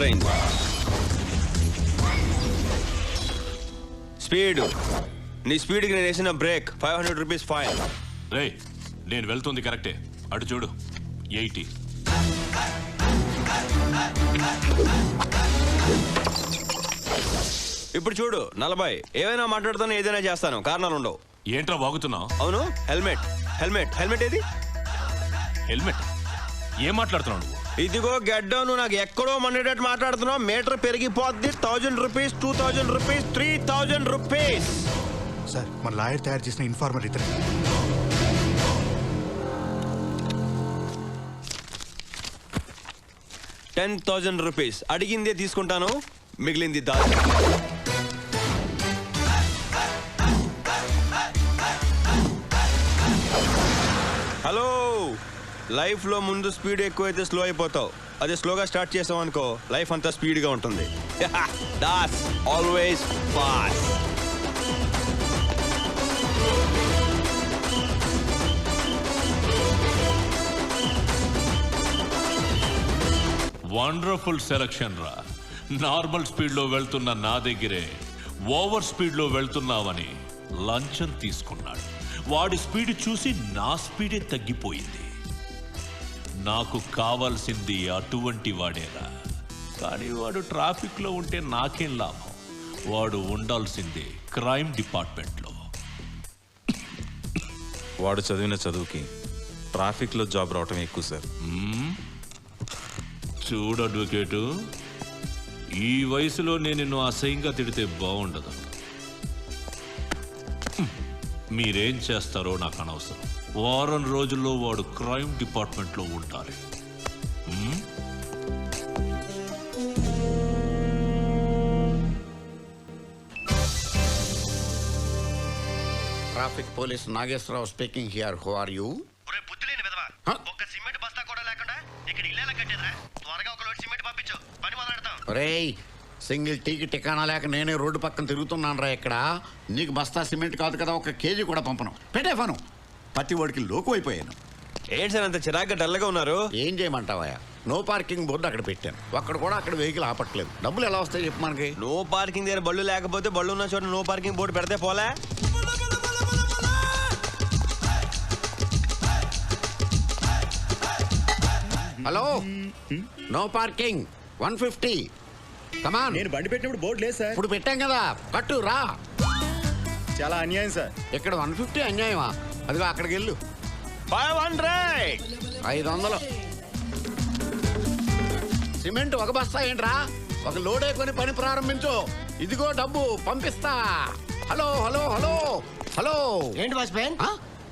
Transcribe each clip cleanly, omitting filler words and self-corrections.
Range. Speed, నీ స్పీడ్కి నేను వేసిన బ్రేక్ 500 రూపీస్ ఫైన్. రే, నేను వెళ్తుంది కరెక్టే, అటు చూడు 80. ఇప్పుడు చూడు 40. ఏమైనా మాట్లాడుతాను, ఏదైనా చేస్తాను, కారణాలు ఉండవు. ఏంట్రా వాగుతున్నావు? అవును, హెల్మెట్ హెల్మెట్ హెల్మెట్ ఏది? హెల్మెట్? ఏం మాట్లాడుతున్నావు నువ్వు? ఇదిగో గడ్డం, నువ్వు నాకు ఎక్కడో మండేటట్టు మాట్లాడుతున్నావు. మీటర్ పెరిగిపోద్ది. 1000 రూపీస్, 2000 రూపీస్, 3000 రూపీస్. సార్, మన లాయర్ తయారు చేసిన ఇన్ఫార్మర్ ఇతను. 10,000 రూపీస్. అడిగిందే తీసుకుంటాను, మిగిలింది దాని. హలో, లైఫ్ లో ముందు స్పీడ్ ఎక్కువైతే స్లో అయిపోతావు. అదే స్లోగా స్టార్ట్ చేసావు అనుకో, లైఫ్ అంతా స్పీడ్ గా ఉంటుంది. That's always fast. Wonderful selection రా. నార్మల్ స్పీడ్ లో వెళ్తున్న నా దగ్గరే ఓవర్ స్పీడ్ లో వెళ్తున్నావని లంచం తీసుకున్నాడు. వాడి స్పీడ్ చూసి నా స్పీడే తగ్గిపోయింది. నాకు కావాల్సింది అటువంటి వాడేరా. కానీ వాడు ట్రాఫిక్ లో ఉంటే నాకేం లాభం? వాడు ఉండాల్సింది క్రైమ్ డిపార్ట్మెంట్ లో. వాడు చదివిన చదువుకి ట్రాఫిక్ లో జాబ్ రావటం ఎక్కువ సార్. చూడు అడ్వకేటు, ఈ వయసులో నేను నిన్ను అసహ్యంగా తిడితే బాగుండదు. మీరేం చేస్తారో నాకు అనవసరం. వారం రోజుల్లో వాడు క్రైమ్ డిపార్ట్మెంట్ లో ఉండాలి. Traffic police Nageswara Rao speaking here. Who are you? ఒరే బుద్ధులేని విధవా, ఒక్క సిమెంట్ బస్తా కూడా లేకుండా ఇక్కడ ఇల్లేలా కట్టేదిరా? త్వరగా ఒక లోడ్ సిమెంట్ పంపించు, పని మొదలెడతాం. ఒరేయ్, సింగిల్ టీకి టికానా లేక నేనే రోడ్డు పక్కన తిరుగుతున్నాను రా. ఇక్కడ నీకు బస్తా సిమెంట్ కాదు కదా, ఒక కేజీ కూడా పంపను. పెట్టేఫాను. ప్రతి వాడికి లోకు అయిపోయాను. ఏంటి సార్ అంత చిరాగ్గా డల్గా ఉన్నారు? ఏం చేయమంటావా? నో పార్కింగ్ బోర్డు అక్కడ పెట్టాను. అక్కడ వెహికల్ ఆపట్లేదు. డబ్బులు ఎలా వస్తాయి చెప్పు మనకి? నో పార్కింగ్ దగ్గర బళ్ళు లేకపోతే బళ్ళు ఉన్న చోట నో పార్కింగ్ బోర్డు పెడితే పోలే. Hello, no parking 150. కమాన్. నేను బండి పెట్టినప్పుడు బోర్డు లేదు సార్. ఇప్పుడు పెట్టాం కదా, కట్టు రా. చాలా అన్యాయం సార్. ఇక్కడ 150 అన్యాయమా? అదిగో అక్కడికి వెళ్ళు. 500. 500. సిమెంట్ ఒక బస్తా ఏంట్రా? ఒక లోడే కొని పని ప్రారంభించు. ఇదిగో డబ్బు పంపిస్తా. Hello hello hello hello. ఏంటి watchman?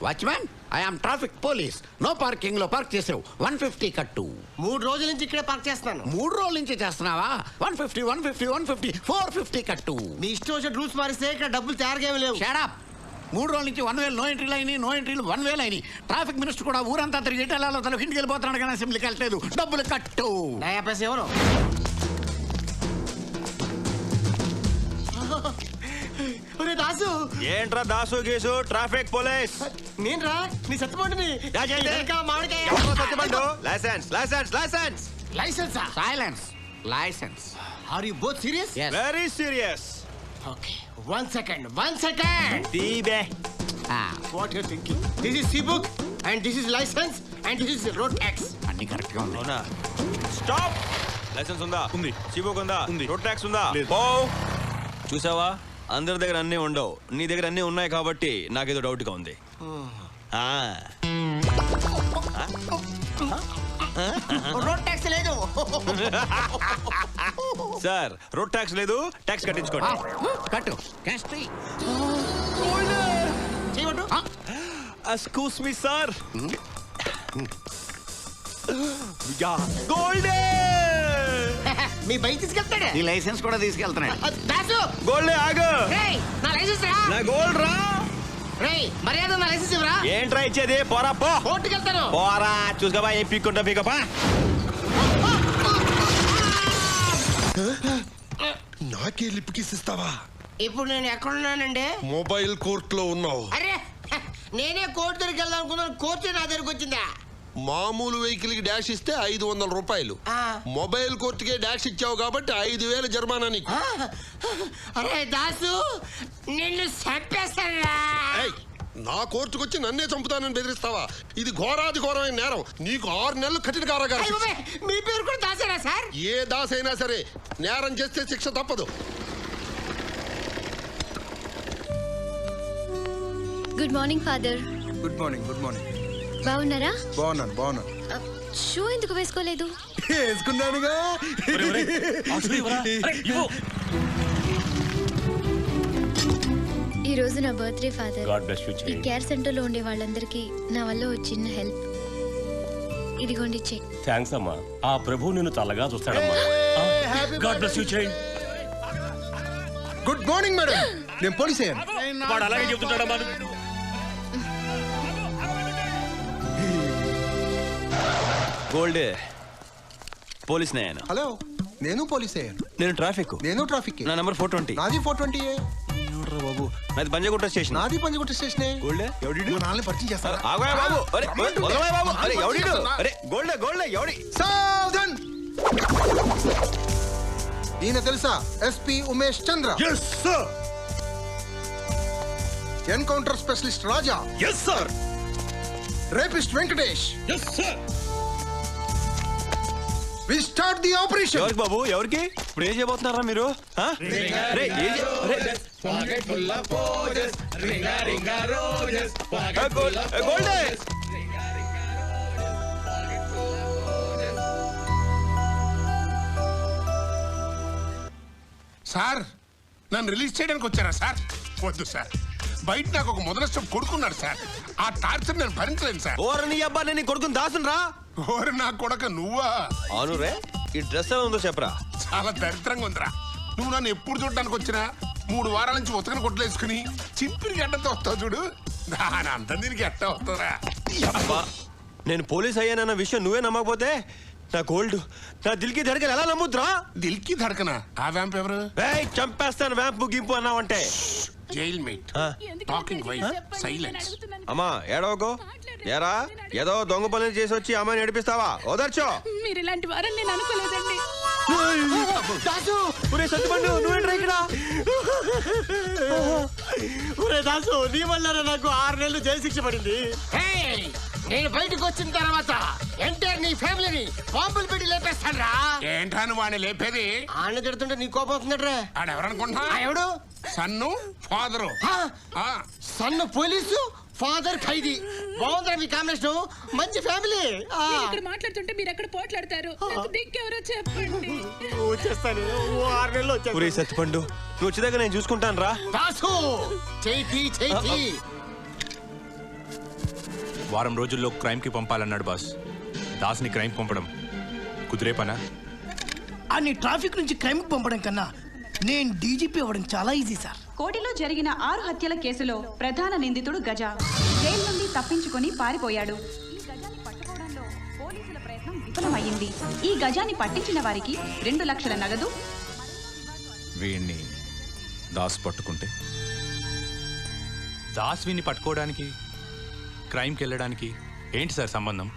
Watchman, I'm traffic police. No parking లో పార్క్ చేసావు. 150 కట్టు. 3 రోజుల నుంచి ఇక్కడే పార్క్ చేస్తున్నాను. 3 రోజుల నుంచి చేస్తున్నావా? 150 150 150 450 కట్టు. మీ ఇష్టం వచ్చిన రూల్స్ మారిస్తే ఇక్కడ డబ్బులు తయారుగా లేవు. Shut up. 3 రోజుల నుంచి 1000 నో ఎంట్రీలు అయినాయి, నో ఎంట్రీలు 1000 అయినాయి. ట్రాఫిక్ మినిస్టర్ కూడా ఊరంతా తిరిగి ఎటాలలో తన ఇంటికి వెళ్ళిపోతున్నాడు కానీ అసెంబ్లీకి వెళ్ళలేదు. డబ్బులు కట్టు. నయా పైసా ఎవరు? ఒరే దాసు. ఏంట్రా దాసు గీసు? ట్రాఫిక్ పోలీస్ నేను రా, నీ సత్తుబండిని. లైసెన్స్ లైసెన్స్ లైసెన్స్ లైసెన్సా? Silence. Licence. Are you both serious? Very serious. Okay, 1 second 1 second. తీబే. What you thinking? This is C book and this is licence and this is road tax. అన్ని correct గా ఉంది. అవునా? Stop. Licence ఉందా? ఉంది. సీబుక్ ఉందా? ఉంది. రోడ్ ట్యాక్స్ ఉందా? లేదు. ఓ, చూసావా, అందరి దగ్గర అన్నీ ఉండవు. నీ దగ్గర అన్నీ ఉన్నాయి కాబట్టి నాకేదో డౌట్గా ఉంది. రోడ్ ట్యాక్స్ లేదు. సార్, రోడ్ ట్యాక్స్ లేదు, ట్యాక్స్ కట్టించుకోండి. కట్టు. Cash free. చేయమంటు? Excuse me sir. గోల్డే. మీ బైక్ తీసుకెళ్తాడే. ఈ లైసెన్స్ కూడా తీసుకెళ్తున్నాడు. దాసు. గోల్డే ఆగు. రేయ్, నా లైసెన్స్ రా. నా గోల్డ్ రా. రేయ్, మర్యాద నా లైసెన్స్ ఇవ్వరా. ఏంట్రా ఇచ్చేది? పోరా పో. కోర్టుకి వెళ్తాను. పోరా, చూసుకోబా ఏం పీక్కుంటా పీకపా. నాకే లిప్ కిస్ ఇస్తావా? ఇప్పుడు నేను ఎక్కడున్నానండి? మొబైల్ కోర్ట్ లో ఉన్నావు. అరే, నేనే కోర్టు దగ్గరికి వెళ్దాం అనుకున్నాను. కోర్టు నా దగ్గరకు వచ్చిందా? మామూలు వెహికల్ కి డాష్ ఇస్తే 500 రూపాయలు. మొబైల్ కోర్టుకే డాష్ ఇచ్చావు కాబట్టి 5,000 జరిమానా నీకు. అరే దాసు నిన్ను చంపేస్తారా? ఏయ్, నా కోర్టుకు వచ్చి నన్నే చంపుతానని బెదిరిస్తావా? ఇది ఘోరాది ఘోరమైన నేరం. నీకు 6 నెలలు కఠిన కారాగారం శిక్ష. మీ పేరు కూడా దాసేనా సార్? ఏ దాస్ అయినా సరే నేరం చేస్తే శిక్ష తప్పదు. Good morning father. Good morning. Good morning. బాగున్నారా? బాగున్నాను. షూ ఎందుకు వేసుకోలేదు? వేసుకున్నానుగా. ఈ రోజు నా బర్త్డే ఫాదర్. ఈ కేర్ సెంటర్ లో ఉండే వాళ్ళందరికీ నా వల్ల ఒక చిన్న హెల్ప్. ఇదిగోండి చెక్. థ్యాంక్స్ అమ్మా. ఆ ప్రభు నిన్ను చల్లగా చూస్తాడమ్మా. God bless you child. Good morning madam. నేను పోలీస్ అయ్యాను. వాడు అలాగే చెప్తుంటాడమ్మా. గోల్డ్ పోలీస్ నేను. హలో, నేను పోలీస్ అయ్యాను. నేను ట్రాఫిక్. నేను ట్రాఫిక్. నా నంబర్ 420. నాది 420. బాబు నాది పంజగుట్ట స్టేషన్. నాది పంజగుట్ట స్టేషన్. గోల్డ్ ఎవడి మా నాన్నని పరిచయం చేస్తారా? ఆగోయ్ బాబు. అరే వదలవే బాబు. అరే ఎవడిడు? అరే గోల్డ్ ఎవడి? సావధాన్. ఈయన తెలుసా? SP Umesh Chandra. Yes sir. Encounter specialist Raja. Yes sir. Rapist Venkatesh. Yes sir. We start the operation. ఎవరికి బాబు? ఎవరికి? ఇప్పుడు ఏం చేయబోతున్నారా మీరు? గోల్డ్ సార్, నన్ను రిలీజ్ చేయడానికి వచ్చారా సార్? వద్దు సార్, బయట నాకు ఒక మొదలష్టం కొడుకున్నాడు సార్. ఆ టార్చర్ నేను భరించలేను సార్. ఓరని అబ్బా, నేను కొడుకుని దాసును రా. ఓరు నా కొడక నువ్వా? అవును రే. ఈ డ్రెస్ ఎలా ఉందో చెప్పరా. చాలా దరిద్రంగా ఉందిరా. నువ్వు నన్ను ఎప్పుడు చూడడానికి వచ్చినా 3 వారాల నుంచి ఉతకని కొట్లేసుకుని చింపిరి గడ్డతో వస్తావు చూడు. దాని అంత దీనికి ఎట్ట వస్తుందా? అబ్బా, నేను పోలీస్ అయ్యానన్న విషయం నువ్వే నమ్మకపోతే నా గోల్డ్, నా దిల్కి ధడకలు ఎలా నమ్ముద్రా? దిల్కి ధడకనా? ఆ వ్యాంప్ ఎవరు? చంపేస్తాను వ్యాంపు గింపు అన్నావంటే. Jail mate talking wife silence. అమ్మా ఏడవకు. ఏరా ఏదో దొంగ పనులు చేసి వచ్చి అమ్మాయిని నడిపిస్తావా? ఓదర్చో. మీరు ఇలాంటి వారని నేను అనుకోలేదండి. సత్తుపండు నువ్వేంట్రా ఇక్కడ? దాసు నీ వల్ల నాకు 6 నెలలు జైలు శిక్ష పడింది. నేను బయటకు వచ్చిన తర్వాత ఎంటర్ నీ ఫ్యామిలీని బాంబులు పెట్టి లేపేస్తాను రా. ఏంటాను వాడిని లేపేది? ఆడ తిడుతుంటే నీ కోపం వస్తుందట్రా. ఆడెవరనుకుంటా? ఎవడు? సన్ను ఫాదరు. సన్ను పోలీసు, ఫాదర్ ఖైదీ. బాగుందిరా మీ కాంబినేషన్. మంచి ఫ్యామిలీ. ఇక్కడ మాట్లాడుతుంటే మీరు ఎక్కడ పోట్లాడతారు? దిక్కెవరో చెప్పండి. వచ్చేస్తాను. 6 నెలలు వచ్చేస్తాను. సత్తుపండు నువ్వు వచ్చేదాకా నేను చూసుకుంటాను రా. దాసు చేయి. వారం రోజుల్లో క్రైమ్కి పంపాలన్నాడు బాస్. దాస్ని క్రైమ్ పంపడం కుదిరే పనా? అన్ని ట్రాఫిక్ నుంచి క్రైమ్ పంపడం కన్నా నేను డీజీపీ అవ్వడం చాలా ఈజీ సార్. కోటిలో జరిగిన 6 హత్యల కేసులో ప్రధాన నిందితుడు గజ జైలు నుండి తప్పించుకొని పారిపోయాడు. ఈ గజాన్ని పట్టుకోవడంలో పోలీసుల ప్రయత్నం విఫలమైంది. ఈ గజాన్ని పట్టించిన వారికి 2 లక్షల నగదు. వీణ్ణి దాస్ పట్టుకుంటే? దాస్ వీణ్ణి పట్టుకోవడానికి క్రైమ్కి వెళ్ళడానికి ఏంటి సార్ సంబంధం?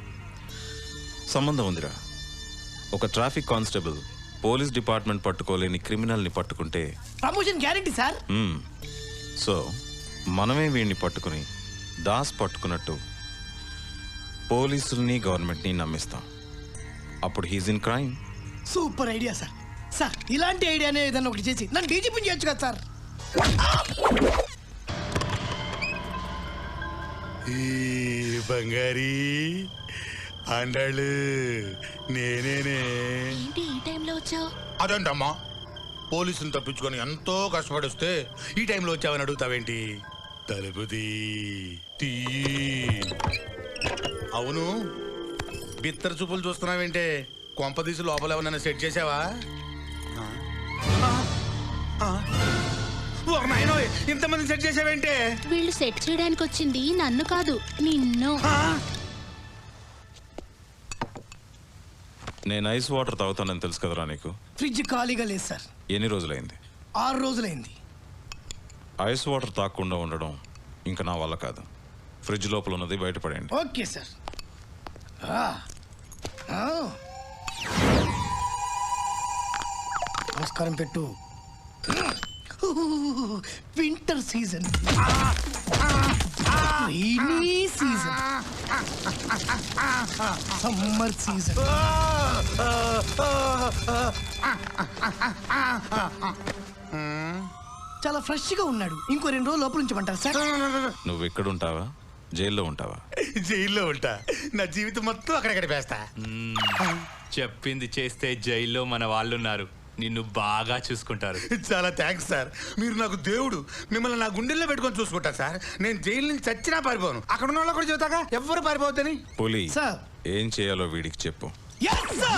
సంబంధం ఉందిరా. ఒక ట్రాఫిక్ కానిస్టేబుల్ పోలీస్ డిపార్ట్మెంట్ పట్టుకోలేని క్రిమినల్ని పట్టుకుంటే ప్రమోషన్ గ్యారెంటీ సార్. సో మనమే వీడిని పట్టుకుని దాస్ పట్టుకున్నట్టు పోలీసుల్ని గవర్నమెంట్ని నమ్మిస్తాం. అప్పుడు he's in crime. Super idea sir. Sir ఇలాంటి ఐడియానే ఏదైనా ఒకటి చేసి నన్ను డీజీపీ చేయొచ్చు కదా సార్. బంగారీ అండాళ్ళు నేనేనే. ఏంటి ఈ టైంలో వచ్చావు? అదేంటమ్మా, పోలీసుని తప్పించుకొని ఎంతో కష్టపడి వస్తే ఈ టైంలో వచ్చావని అడుగుతావేంటి? తలుపు తీ. అవును, బిత్తర చూపులు చూస్తున్నావేంటే? కొంపదీసి లోపల ఏమన్నా సెట్ చేసావా? ఇంతమంది సెట్ చేసావేంటే? వీళ్ళు సెట్ చేయడానికి వచ్చింది నన్ను కాదు, నిన్ను. నేను ఐస్ వాటర్ తాగుతానని తెలుసు కదరా నీకు? ఫ్రిడ్జ్ ఖాళీగా లేదు సార్. ఎన్ని రోజులైంది? 6 రోజులైంది. ఐస్ వాటర్ తాగకుండా ఉండడం ఇంకా నా వల్ల కాదు. ఫ్రిడ్జ్ లోపల ఉన్నది బయటపడేయండి. Okay sir. నమస్కారం పెట్టు. Winter season, rainy season, summer season. చాలా ఫ్రెష్ గా ఉన్నాడు. ఇంకో 2 రోజులు లోపల ఉంచమంటారు సార్. నువ్వు ఎక్కడ ఉంటావా? జైల్లో ఉంటావా? జైల్లో ఉంటా. నా జీవితం మొత్తం అక్కడ గడిపేస్తా. చెప్పింది చేస్తే జైల్లో మన వాళ్ళున్నారు, నిన్ను బాగా చూసుకుంటారు. చాలా థ్యాంక్స్ సార్, మీరు నాకు దేవుడు. మిమ్మల్ని నా గుండెల్లో పెట్టుకొని చూసుకుంటా సార్. నేను జైలు నుంచి చచ్చినా పారిపోను. అక్కడ ఉన్న వాళ్ళు కూడా చెబుతాగా ఎవ్వరు పారిపోవద్దని. పోలీ సార్. ఏం చేయాలో వీడికి చెప్పు. Yes, sir.